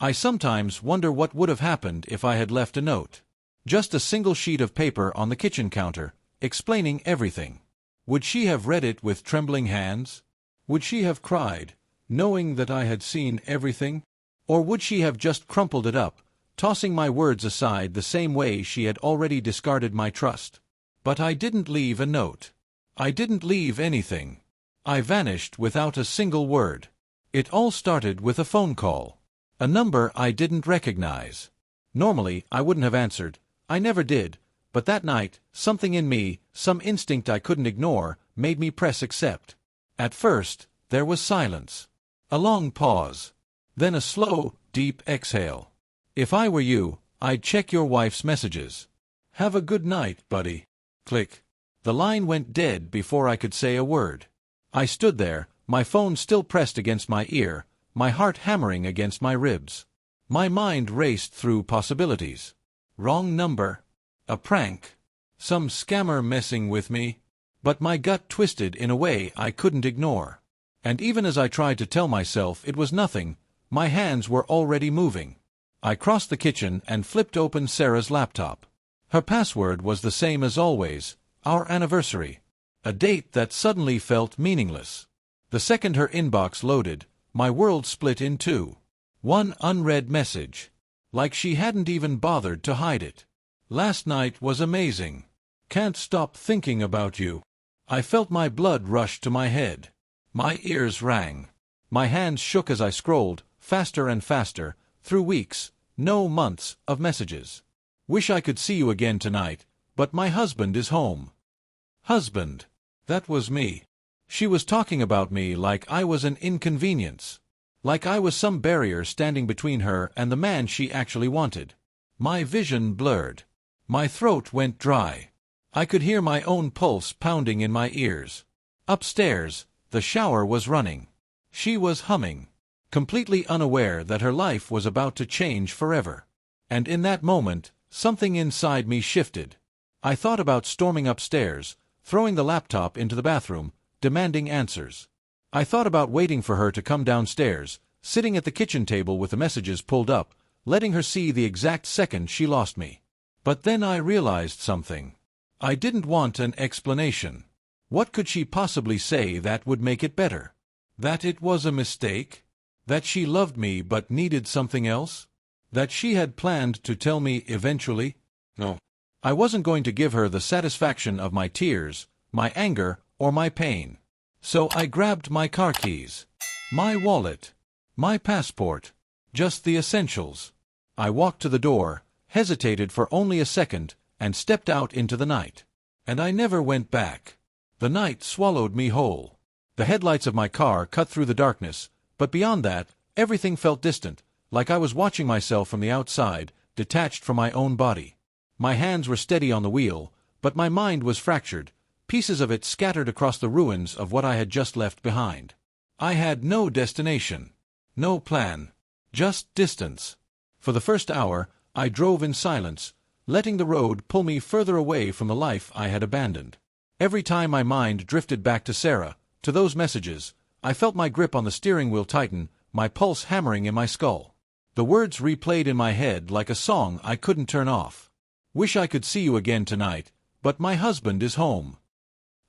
I sometimes wonder what would have happened if I had left a note. Just a single sheet of paper on the kitchen counter, explaining everything. Would she have read it with trembling hands? Would she have cried, knowing that I had seen everything? Or would she have just crumpled it up, tossing my words aside the same way she had already discarded my trust? But I didn't leave a note. I didn't leave anything. I vanished without a single word. It all started with a phone call. A number I didn't recognize. Normally, I wouldn't have answered. I never did, but that night, something in me, some instinct I couldn't ignore, made me press accept. At first, there was silence. A long pause. Then a slow, deep exhale. If I were you, I'd check your wife's messages. Have a good night, buddy. Click. The line went dead before I could say a word. I stood there, my phone still pressed against my ear, my heart hammering against my ribs. My mind raced through possibilities. Wrong number. A prank. Some scammer messing with me. But my gut twisted in a way I couldn't ignore. And even as I tried to tell myself it was nothing, my hands were already moving. I crossed the kitchen and flipped open Sarah's laptop. Her password was the same as always, our anniversary. A date that suddenly felt meaningless. The second her inbox loaded, my world split in two. One unread message. Like she hadn't even bothered to hide it. Last night was amazing. Can't stop thinking about you. I felt my blood rush to my head. My ears rang. My hands shook as I scrolled, faster and faster, through weeks, no months, of messages. Wish I could see you again tonight, but my husband is home. Husband. That was me. She was talking about me like I was an inconvenience. Like I was some barrier standing between her and the man she actually wanted. My vision blurred. My throat went dry. I could hear my own pulse pounding in my ears. Upstairs, the shower was running. She was humming, completely unaware that her life was about to change forever. And in that moment, something inside me shifted. I thought about storming upstairs, throwing the laptop into the bathroom, demanding answers. I thought about waiting for her to come downstairs, sitting at the kitchen table with the messages pulled up, letting her see the exact second she lost me. But then I realized something. I didn't want an explanation. What could she possibly say that would make it better? That it was a mistake? That she loved me but needed something else? That she had planned to tell me eventually? No. I wasn't going to give her the satisfaction of my tears, my anger, or my pain. So I grabbed my car keys, my wallet, my passport, just the essentials. I walked to the door, hesitated for only a second, and stepped out into the night. And I never went back. The night swallowed me whole. The headlights of my car cut through the darkness, but beyond that, everything felt distant, like I was watching myself from the outside, detached from my own body. My hands were steady on the wheel, but my mind was fractured, pieces of it scattered across the ruins of what I had just left behind. I had no destination, no plan, just distance. For the first hour, I drove in silence, letting the road pull me further away from the life I had abandoned. Every time my mind drifted back to Sarah, to those messages, I felt my grip on the steering wheel tighten, my pulse hammering in my skull. The words replayed in my head like a song I couldn't turn off. Wish I could see you again tonight, but my husband is home.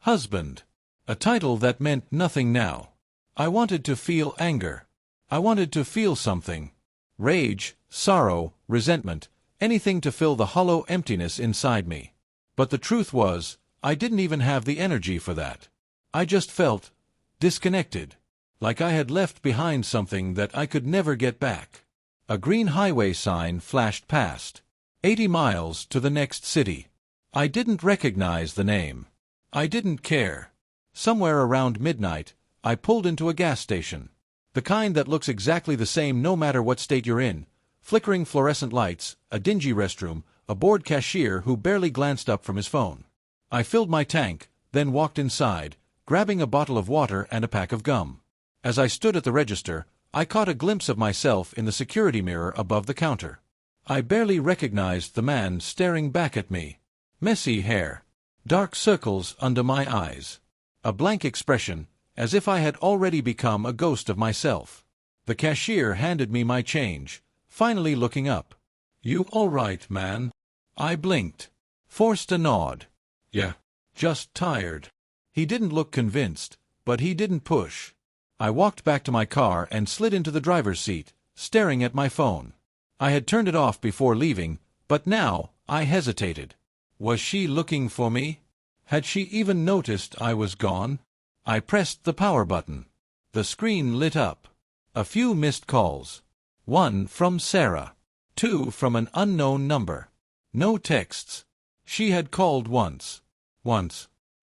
Husband. A title that meant nothing now. I wanted to feel anger. I wanted to feel something. Rage, sorrow, resentment, anything to fill the hollow emptiness inside me. But the truth was, I didn't even have the energy for that. I just felt disconnected, like I had left behind something that I could never get back. A green highway sign flashed past. 80 miles to the next city. I didn't recognize the name. I didn't care. Somewhere around midnight, I pulled into a gas station. The kind that looks exactly the same no matter what state you're in. Flickering fluorescent lights, a dingy restroom, a bored cashier who barely glanced up from his phone. I filled my tank, then walked inside, grabbing a bottle of water and a pack of gum. As I stood at the register, I caught a glimpse of myself in the security mirror above the counter. I barely recognized the man staring back at me. Messy hair. Dark circles under my eyes. A blank expression, as if I had already become a ghost of myself. The cashier handed me my change, finally looking up. "You all right, man?" I blinked. Forced a nod. "Yeah. Just tired." He didn't look convinced, but he didn't push. I walked back to my car and slid into the driver's seat, staring at my phone. I had turned it off before leaving, but now I hesitated. Was she looking for me? Had she even noticed I was gone? I pressed the power button. The screen lit up. A few missed calls. One from Sarah. Two from an unknown number. No texts. She had called once.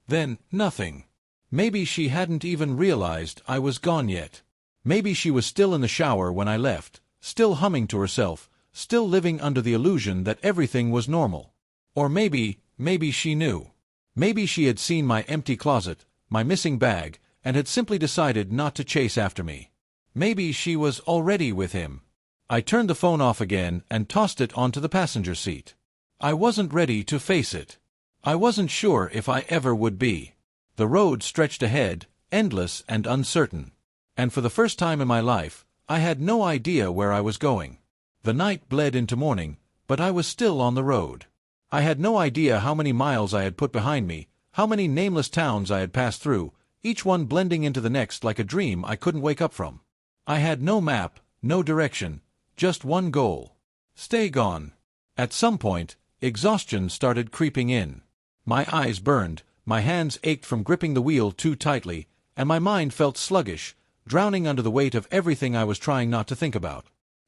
Then nothing. Maybe she hadn't even realized I was gone yet. Maybe she was still in the shower when I left, still humming to herself, still living under the illusion that everything was normal. Or maybe she knew. Maybe she had seen my empty closet, my missing bag, and had simply decided not to chase after me. Maybe she was already with him. I turned the phone off again and tossed it onto the passenger seat. I wasn't ready to face it. I wasn't sure if I ever would be. The road stretched ahead, endless and uncertain. And for the first time in my life, I had no idea where I was going. The night bled into morning, but I was still on the road. I had no idea how many miles I had put behind me, how many nameless towns I had passed through, each one blending into the next like a dream I couldn't wake up from. I had no map, no direction, just one goal. Stay gone. At some point, exhaustion started creeping in. My eyes burned, my hands ached from gripping the wheel too tightly, and my mind felt sluggish, drowning under the weight of everything I was trying not to think about.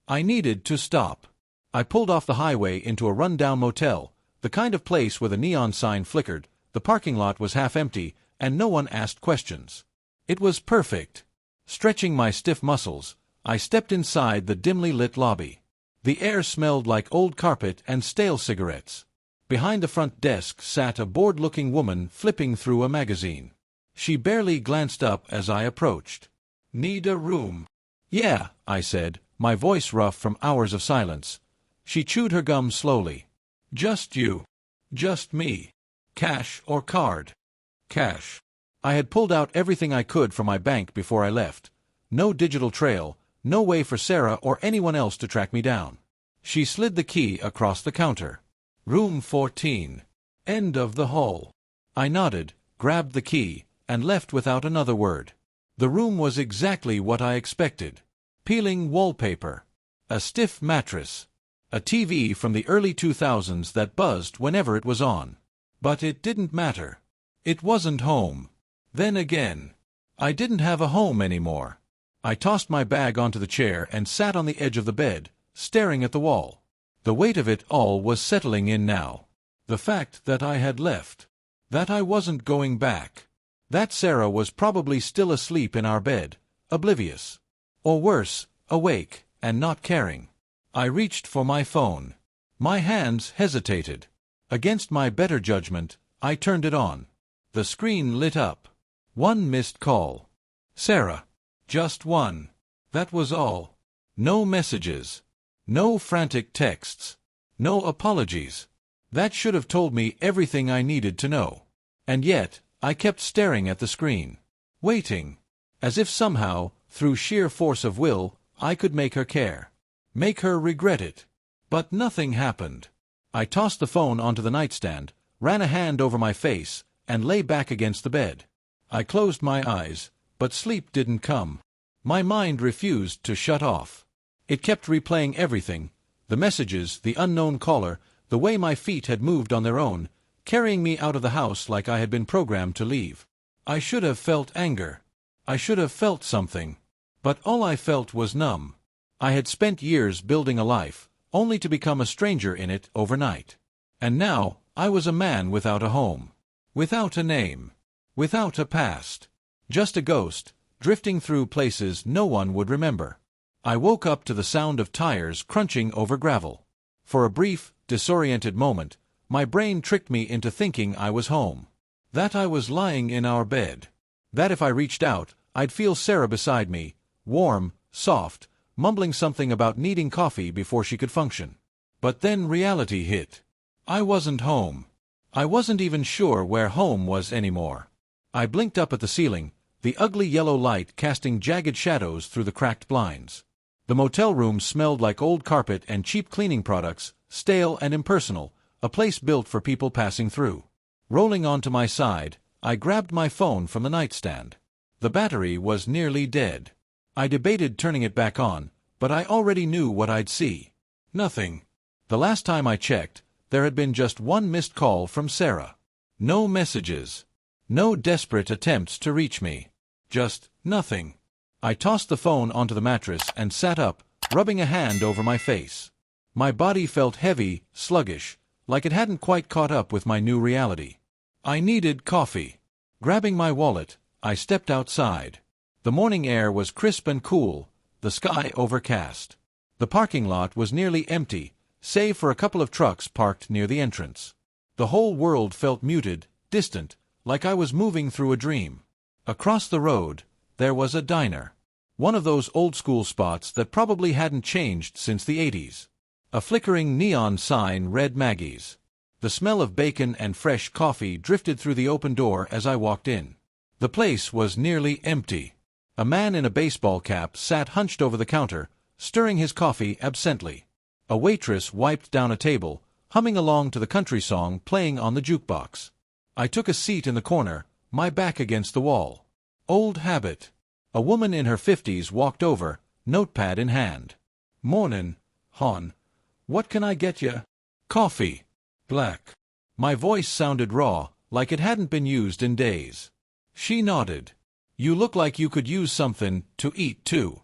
I needed to stop. I pulled off the highway into a run-down motel, the kind of place where the neon sign flickered, the parking lot was half empty, and no one asked questions. It was perfect. Stretching my stiff muscles, I stepped inside the dimly lit lobby. The air smelled like old carpet and stale cigarettes. Behind the front desk sat a bored-looking woman flipping through a magazine. She barely glanced up as I approached. "Need a room?" "Yeah," I said, my voice rough from hours of silence. She chewed her gum slowly. "Just you?" "Just me. Cash or card?" "Cash." I had pulled out everything I could from my bank before I left. No digital trail, no way for Sarah or anyone else to track me down. She slid the key across the counter. "Room 14. End of the hall." I nodded, grabbed the key, and left without another word. The room was exactly what I expected. Peeling wallpaper. A stiff mattress. A TV from the early 2000s that buzzed whenever it was on. But it didn't matter. It wasn't home. Then again, I didn't have a home anymore. I tossed my bag onto the chair and sat on the edge of the bed, staring at the wall. The weight of it all was settling in now. The fact that I had left. That I wasn't going back. That Sarah was probably still asleep in our bed, oblivious. Or worse, awake, and not caring. I reached for my phone. My hands hesitated. Against my better judgment, I turned it on. The screen lit up. One missed call. Sarah. Just one. That was all. No messages. No frantic texts. No apologies. That should have told me everything I needed to know. And yet, I kept staring at the screen. Waiting. As if somehow, through sheer force of will, I could make her care. Make her regret it. But nothing happened. I tossed the phone onto the nightstand, ran a hand over my face, and lay back against the bed. I closed my eyes, but sleep didn't come. My mind refused to shut off. It kept replaying everything, the messages, the unknown caller, the way my feet had moved on their own, carrying me out of the house like I had been programmed to leave. I should have felt anger. I should have felt something. But all I felt was numb. I had spent years building a life, only to become a stranger in it overnight. And now, I was a man without a home. Without a name. Without a past. Just a ghost, drifting through places no one would remember. I woke up to the sound of tires crunching over gravel. For a brief, disoriented moment, my brain tricked me into thinking I was home. That I was lying in our bed. That if I reached out, I'd feel Sarah beside me, warm, soft, mumbling something about needing coffee before she could function. But then reality hit. I wasn't home. I wasn't even sure where home was anymore. I blinked up at the ceiling, the ugly yellow light casting jagged shadows through the cracked blinds. The motel room smelled like old carpet and cheap cleaning products, stale and impersonal, a place built for people passing through. Rolling onto my side, I grabbed my phone from the nightstand. The battery was nearly dead. I debated turning it back on, but I already knew what I'd see. Nothing. The last time I checked, there had been just one missed call from Sarah. No messages. No desperate attempts to reach me. Just nothing. I tossed the phone onto the mattress and sat up, rubbing a hand over my face. My body felt heavy, sluggish, like it hadn't quite caught up with my new reality. I needed coffee. Grabbing my wallet, I stepped outside. The morning air was crisp and cool, the sky overcast. The parking lot was nearly empty, save for a couple of trucks parked near the entrance. The whole world felt muted, distant, like I was moving through a dream. Across the road, there was a diner. One of those old-school spots that probably hadn't changed since the 80s. A flickering neon sign read Maggie's. The smell of bacon and fresh coffee drifted through the open door as I walked in. The place was nearly empty. A man in a baseball cap sat hunched over the counter, stirring his coffee absently. A waitress wiped down a table, humming along to the country song playing on the jukebox. I took a seat in the corner, my back against the wall. Old habit. A woman in her 50s walked over, notepad in hand. "Mornin', hon. What can I get ya?" "Coffee. Black." My voice sounded raw, like it hadn't been used in days. She nodded. "You look like you could use something to eat, too."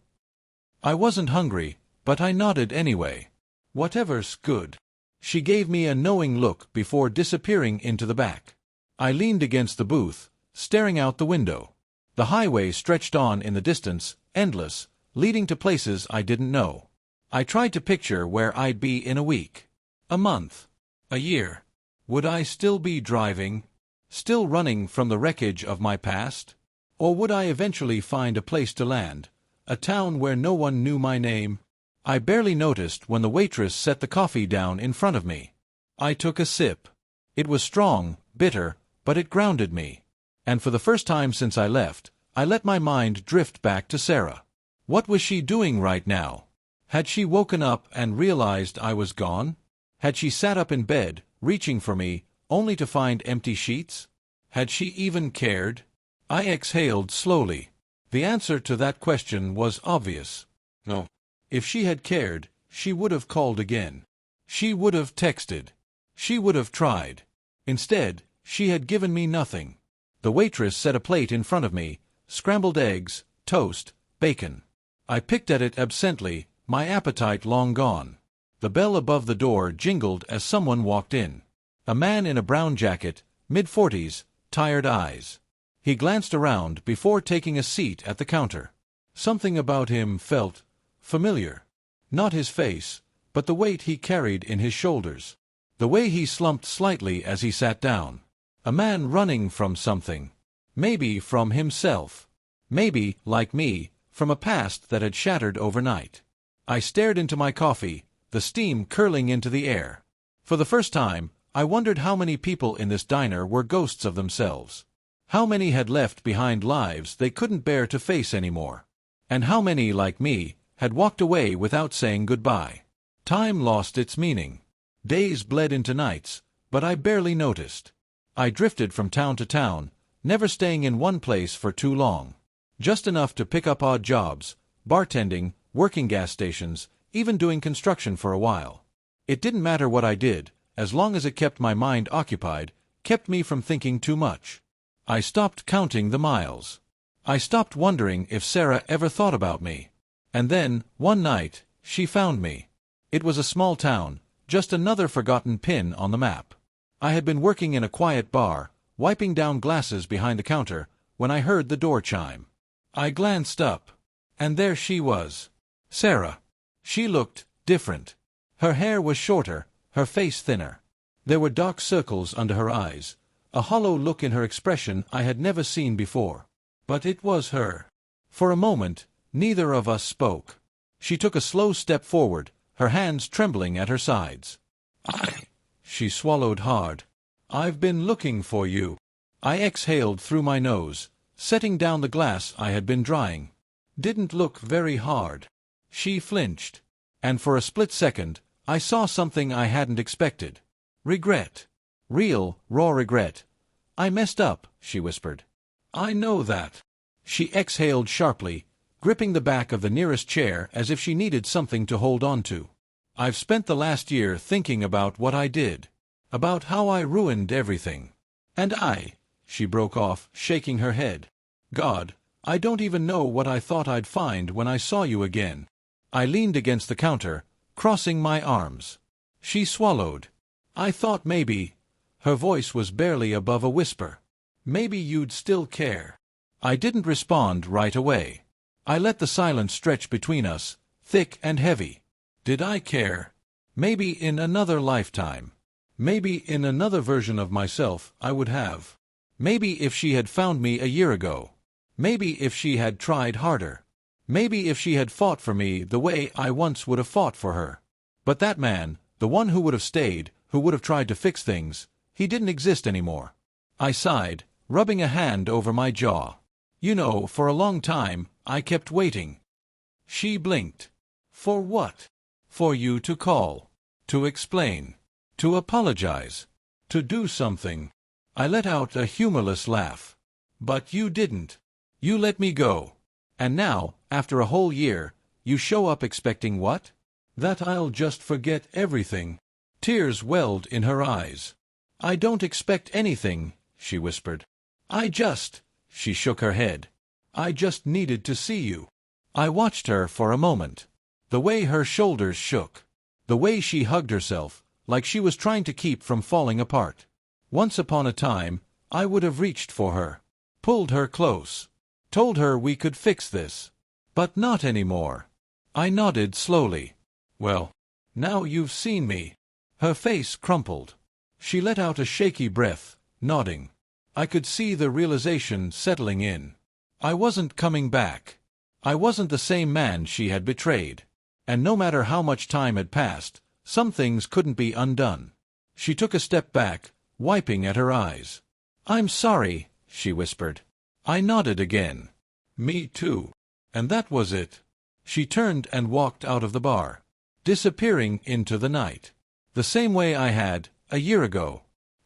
I wasn't hungry, but I nodded anyway. "Whatever's good." She gave me a knowing look before disappearing into the back. I leaned against the booth, staring out the window. The highway stretched on in the distance, endless, leading to places I didn't know. I tried to picture where I'd be in a week, a month, a year. Would I still be driving? Still running from the wreckage of my past? Or would I eventually find a place to land, a town where no one knew my name? I barely noticed when the waitress set the coffee down in front of me. I took a sip. It was strong, bitter, but it grounded me. And for the first time since I left, I let my mind drift back to Sarah. What was she doing right now? Had she woken up and realized I was gone? Had she sat up in bed, reaching for me, only to find empty sheets? Had she even cared? I exhaled slowly. The answer to that question was obvious. No. If she had cared, she would have called again. She would have texted. She would have tried. Instead, she had given me nothing. The waitress set a plate in front of me, scrambled eggs, toast, bacon. I picked at it absently, my appetite long gone. The bell above the door jingled as someone walked in. A man in a brown jacket, mid-40s, tired eyes. He glanced around before taking a seat at the counter. Something about him felt familiar. Not his face, but the weight he carried in his shoulders. The way he slumped slightly as he sat down. A man running from something. Maybe from himself. Maybe, like me, from a past that had shattered overnight. I stared into my coffee, the steam curling into the air. For the first time, I wondered how many people in this diner were ghosts of themselves. How many had left behind lives they couldn't bear to face anymore. And how many, like me, had walked away without saying goodbye. Time lost its meaning. Days bled into nights, but I barely noticed. I drifted from town to town, never staying in one place for too long. Just enough to pick up odd jobs, bartending, working gas stations, even doing construction for a while. It didn't matter what I did, as long as it kept my mind occupied, kept me from thinking too much. I stopped counting the miles. I stopped wondering if Sarah ever thought about me. And then, one night, she found me. It was a small town, just another forgotten pin on the map. I had been working in a quiet bar, wiping down glasses behind the counter, when I heard the door chime. I glanced up. And there she was. Sarah. She looked different. Her hair was shorter, her face thinner. There were dark circles under her eyes, a hollow look in her expression I had never seen before. But it was her. For a moment, neither of us spoke. She took a slow step forward, her hands trembling at her sides. She swallowed hard. "I've been looking for you." I exhaled through my nose, setting down the glass I had been drying. "Didn't look very hard." She flinched. And for a split second, I saw something I hadn't expected. Regret. Real, raw regret. I messed up, she whispered. I know that. She exhaled sharply, gripping the back of the nearest chair as if she needed something to hold on to. I've spent the last year thinking about what I did. About how I ruined everything. And she broke off, shaking her head. God, I don't even know what I thought I'd find when I saw you again. I leaned against the counter, crossing my arms. She swallowed. I thought maybe, her voice was barely above a whisper, maybe you'd still care. I didn't respond right away. I let the silence stretch between us, thick and heavy. Did I care? Maybe in another lifetime. Maybe in another version of myself I would have. Maybe if she had found me a year ago. Maybe if she had tried harder. Maybe if she had fought for me the way I once would have fought for her. But that man, the one who would have stayed, who would have tried to fix things, he didn't exist anymore. I sighed, rubbing a hand over my jaw. You know, for a long time, I kept waiting. She blinked. For what? For you to call. To explain. To apologize. To do something. I let out a humorless laugh. But you didn't. You let me go. And now, after a whole year, you show up expecting what? That I'll just forget everything. Tears welled in her eyes. I don't expect anything, she whispered. She shook her head. I just needed to see you. I watched her for a moment. The way her shoulders shook. The way she hugged herself, like she was trying to keep from falling apart. Once upon a time, I would have reached for her. Pulled her close. Told her we could fix this. But not anymore. I nodded slowly. Well, now you've seen me. Her face crumpled. She let out a shaky breath, nodding. I could see the realization settling in. I wasn't coming back. I wasn't the same man she had betrayed. And no matter how much time had passed, some things couldn't be undone. She took a step back, wiping at her eyes. I'm sorry, she whispered. I nodded again. Me too. And that was it. She turned and walked out of the bar, disappearing into the night. The same way I had, a year ago.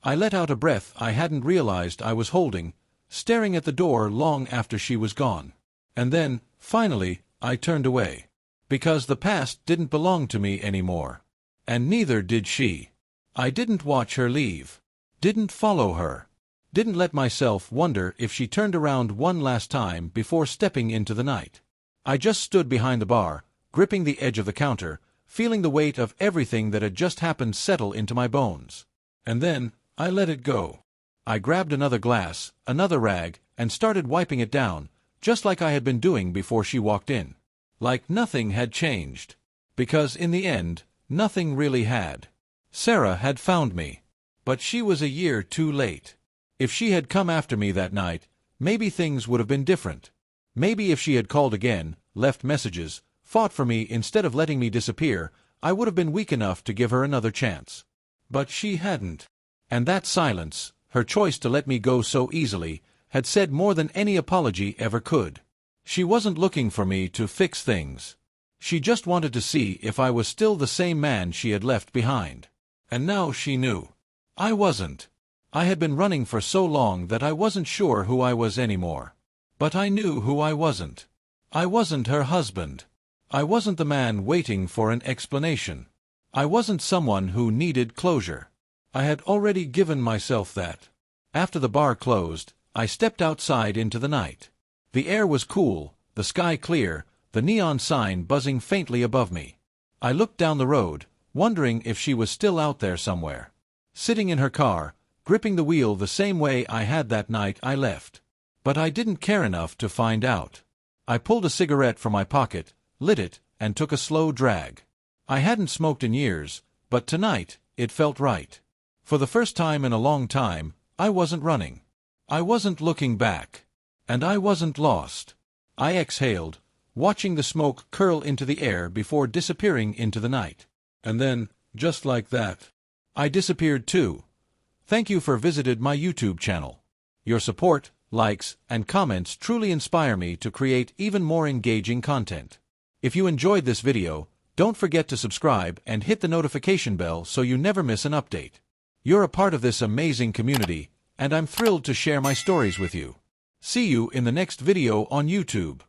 I let out a breath I hadn't realized I was holding, staring at the door long after she was gone. And then, finally, I turned away. Because the past didn't belong to me anymore. And neither did she. I didn't watch her leave. Didn't follow her. Didn't let myself wonder if she turned around one last time before stepping into the night. I just stood behind the bar, gripping the edge of the counter, feeling the weight of everything that had just happened settle into my bones. And then, I let it go. I grabbed another glass, another rag, and started wiping it down, just like I had been doing before she walked in. Like nothing had changed. Because in the end, nothing really had. Sarah had found me. But she was a year too late. If she had come after me that night, maybe things would have been different. Maybe if she had called again, left messages, fought for me instead of letting me disappear, I would have been weak enough to give her another chance. But she hadn't. And that silence, her choice to let me go so easily, had said more than any apology ever could. She wasn't looking for me to fix things. She just wanted to see if I was still the same man she had left behind. And now she knew. I wasn't. I had been running for so long that I wasn't sure who I was anymore. But I knew who I wasn't. I wasn't her husband. I wasn't the man waiting for an explanation. I wasn't someone who needed closure. I had already given myself that. After the bar closed, I stepped outside into the night. The air was cool, the sky clear, the neon sign buzzing faintly above me. I looked down the road, wondering if she was still out there somewhere. Sitting in her car, gripping the wheel the same way I had that night I left. But I didn't care enough to find out. I pulled a cigarette from my pocket, lit it, and took a slow drag. I hadn't smoked in years, but tonight, it felt right. For the first time in a long time, I wasn't running. I wasn't looking back. And I wasn't lost. I exhaled, watching the smoke curl into the air before disappearing into the night. And then, just like that, I disappeared too. Thank you for visiting my YouTube channel. Your support, likes, and comments truly inspire me to create even more engaging content. If you enjoyed this video, don't forget to subscribe and hit the notification bell so you never miss an update. You're a part of this amazing community, and I'm thrilled to share my stories with you. See you in the next video on YouTube.